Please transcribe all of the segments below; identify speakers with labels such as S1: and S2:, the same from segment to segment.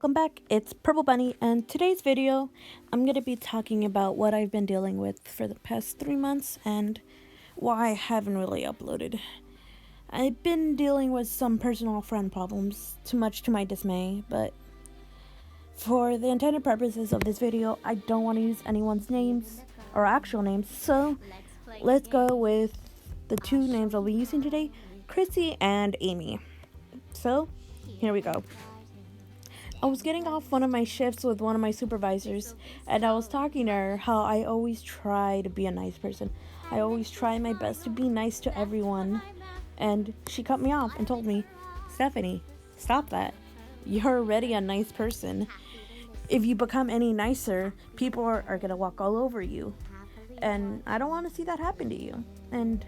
S1: Welcome back, it's Purple Bunny, and today's video, I'm going to be talking about what I've been dealing with for the past 3 months and why I haven't really uploaded. I've been dealing with some personal friend problems, too much to my dismay, but for the intended purposes of this video, I don't want to use anyone's names or actual names, so let's go with the two names I'll be using today, Chrissy and Amy. So, here we go. I was getting off one of my shifts with one of my supervisors, and I was talking to her how I always try to be a nice person. I always try my best to be nice to everyone, and she cut me off and told me, Stephanie, stop that. You're already a nice person. If you become any nicer, people are going to walk all over you, and I don't want to see that happen to you. And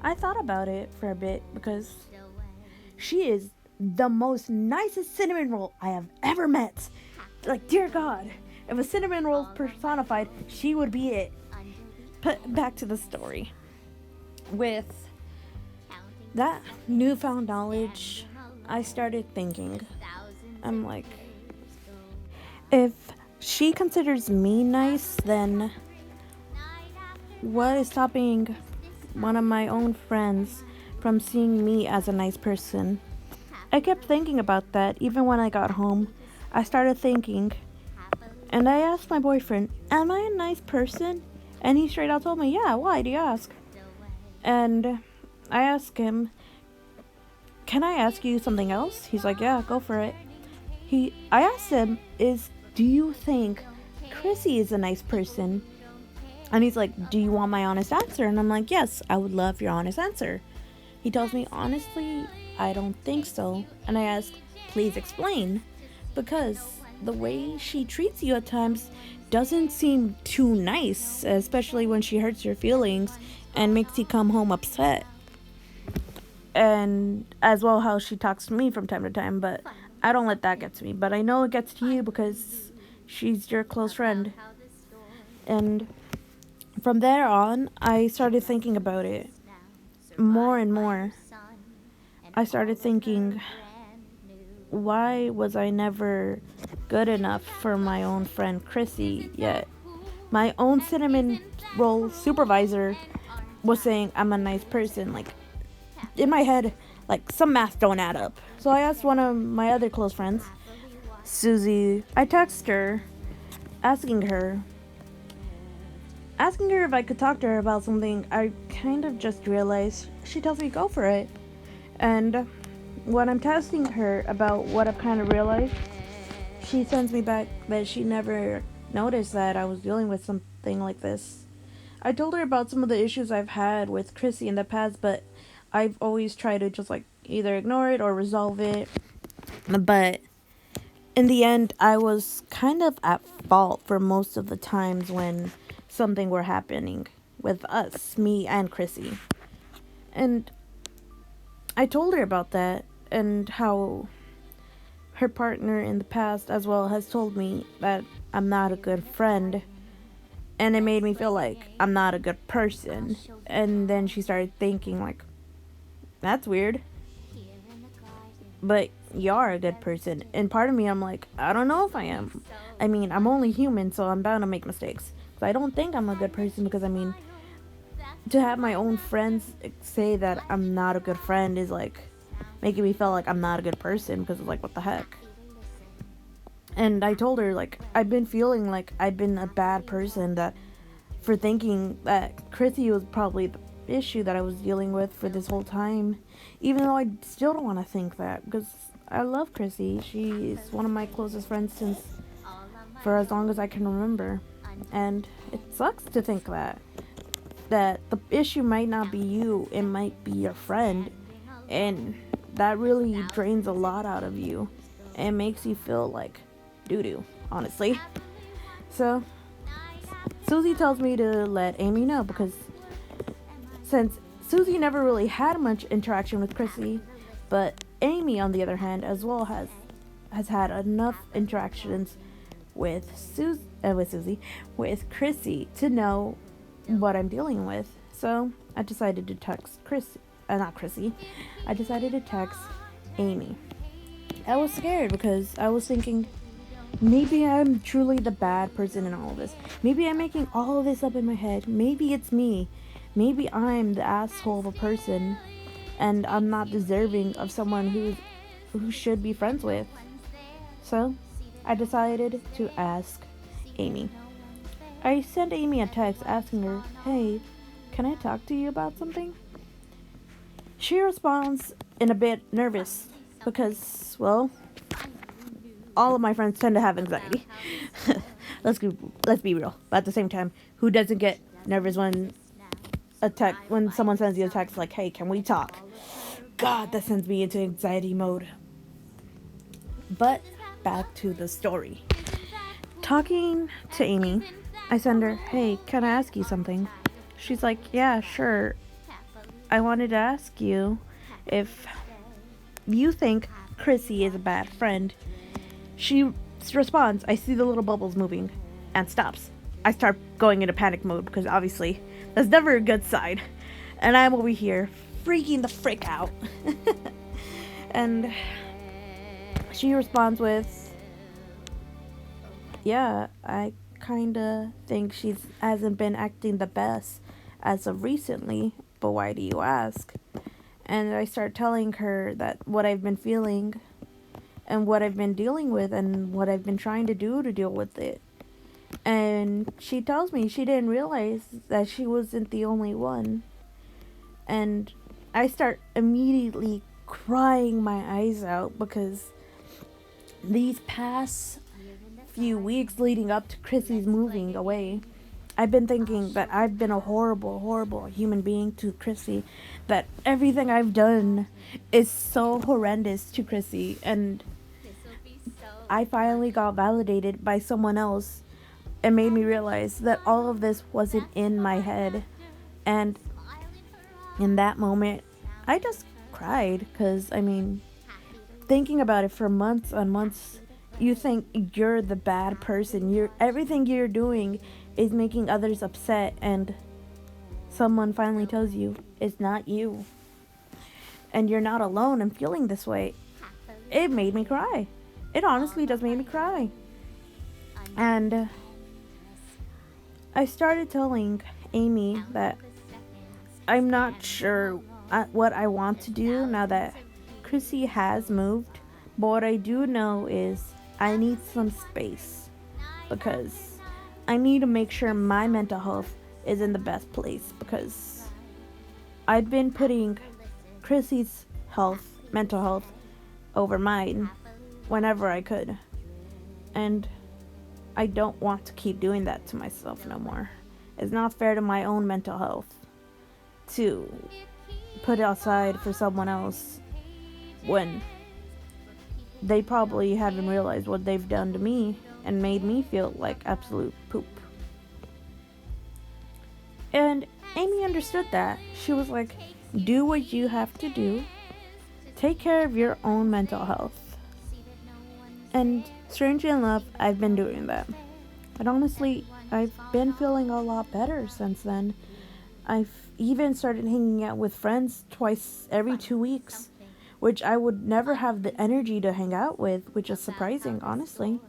S1: I thought about it for a bit because she is the most nicest cinnamon roll I have ever met. Like, dear God, if a cinnamon roll personified, she would be it. But back to the story. With that newfound knowledge, I started thinking, I'm like, if she considers me nice, then what is stopping one of my own friends from seeing me as a nice person? I kept thinking about that even when I got home. I started thinking, and I asked my boyfriend, am I a nice person? And he straight out told me, yeah, why do you ask? And I asked him, can I ask you something else? He's like, yeah, go for it. I asked him, do you think Chrissy is a nice person? And he's like, do you want my honest answer? And I'm like, yes, I would love your honest answer. He tells me, honestly, I don't think so. And I ask, please explain. Because the way she treats you at times doesn't seem too nice, especially when she hurts your feelings and makes you come home upset. And as well how she talks to me from time to time, but I don't let that get to me. But I know it gets to you because she's your close friend. And from there on, I started thinking about it more and more. I started thinking, why was I never good enough for my own friend Chrissy yet? My own cinnamon roll supervisor was saying I'm a nice person. Like, in my head, like, some math don't add up. So I asked one of my other close friends, Susie. I texted her, asking her if I could talk to her about something I kind of just realized. She tells me, go for it. And when I'm testing her about what I've kind of realized, she sends me back that she never noticed that I was dealing with something like this. I told her about some of the issues I've had with Chrissy in the past, but I've always tried to just like either ignore it or resolve it. But in the end, I was kind of at fault for most of the times when something were happening with us, me and Chrissy. And I told her about that and how her partner in the past as well has told me that I'm not a good friend, and it made me feel like I'm not a good person. And then she started thinking like, that's weird, but you're a good person. And part of me, I'm like, I don't know if I am. I mean, I'm only human, so I'm bound to make mistakes. So I don't think I'm a good person because, I mean, to have my own friends say that I'm not a good friend is like making me feel like I'm not a good person, because it's like, what the heck? And I told her, like, I've been feeling like I've been a bad person for thinking that Chrissy was probably the issue that I was dealing with for this whole time, even though I still don't want to think that, because I love Chrissy. She is one of my closest friends since for as long as I can remember. And it sucks to think that the issue might not be you, it might be your friend, and that really drains a lot out of you and makes you feel like doo-doo, honestly. So Susie tells me to let Amy know, because since Susie never really had much interaction with Chrissy, but Amy on the other hand as well has had enough interactions with Chrissy to know what I'm dealing with. So I decided to text I decided to text Amy. I was scared because I was thinking, maybe I'm truly the bad person in all of this. Maybe I'm making all of this up in my head. Maybe it's me. Maybe I'm the asshole of a person and I'm not deserving of someone who should be friends with. So, I decided to ask Amy. I sent Amy a text asking her, "Hey, can I talk to you about something?" She responds in a bit nervous because, well, all of my friends tend to have anxiety. let's let's be real. But at the same time, who doesn't get nervous when when someone sends you a text like, "Hey, can we talk?" God, that sends me into anxiety mode. But back to the story. Talking to Amy, I send her, "Hey, can I ask you something?" She's like, "Yeah, sure. I wanted to ask you if you think Chrissy is a bad friend." She responds, I see the little bubbles moving, and stops. I start going into panic mode because obviously that's never a good sign. And I'm over here freaking the frick out. And she responds with, "Yeah, I kinda think she hasn't been acting the best as of recently, but why do you ask?" And I start telling her that what I've been feeling and what I've been dealing with and what I've been trying to do to deal with it. And she tells me she didn't realize that she wasn't the only one. And I start immediately crying my eyes out because these past few weeks leading up to Chrissy's moving away, I've been thinking that I've been a horrible, horrible human being to Chrissy. That everything I've done is so horrendous to Chrissy. And I finally got validated by someone else and made me realize that all of this wasn't in my head. And in that moment, I just cried because, I mean, thinking about it for months on months, you think you're the bad person. Everything you're doing is making others upset, and someone finally tells you it's not you. And you're not alone in feeling this way. It made me cry. It honestly does make me cry. And I started telling Amy that I'm not sure what I want to do now that Chrissy has moved. But what I do know is I need some space because I need to make sure my mental health is in the best place, because I've been putting Chrissy's mental health, over mine whenever I could. And I don't want to keep doing that to myself no more. It's not fair to my own mental health to put it aside for someone else when they probably haven't realized what they've done to me and made me feel like absolute poop. And Amy understood that. She was like, do what you have to do. Take care of your own mental health. And strangely enough, I've been doing that. And honestly, I've been feeling a lot better since then. I've even started hanging out with friends twice every 2 weeks, which I would never have the energy to hang out with, which is surprising, honestly.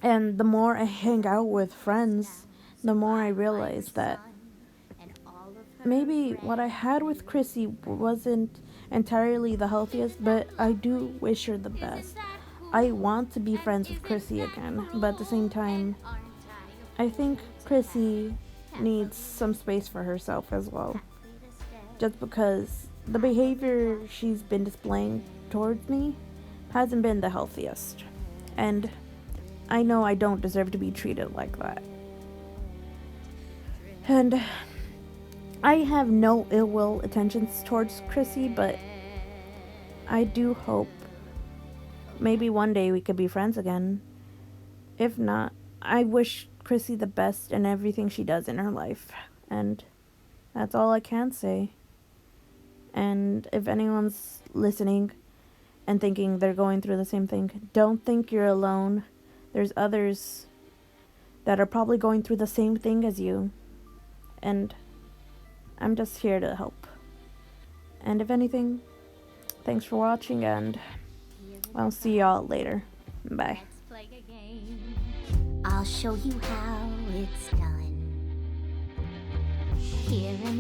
S1: And the more I hang out with friends, the more I realize that maybe what I had with Chrissy wasn't entirely the healthiest, but I do wish her the best. I want to be friends with Chrissy again, but at the same time, I think Chrissy needs some space for herself as well. Just because the behavior she's been displaying towards me hasn't been the healthiest. And I know I don't deserve to be treated like that. And I have no ill will intentions towards Chrissy, but I do hope maybe one day we could be friends again. If not, I wish Chrissy the best in everything she does in her life. And that's all I can say. And if anyone's listening and thinking they're going through the same thing, don't think you're alone. There's others that are probably going through the same thing as you. And I'm just here to help. And if anything, Thanks for watching, and I'll see y'all later. Bye.
S2: Let's play a game. I'll show you how it's done. Here in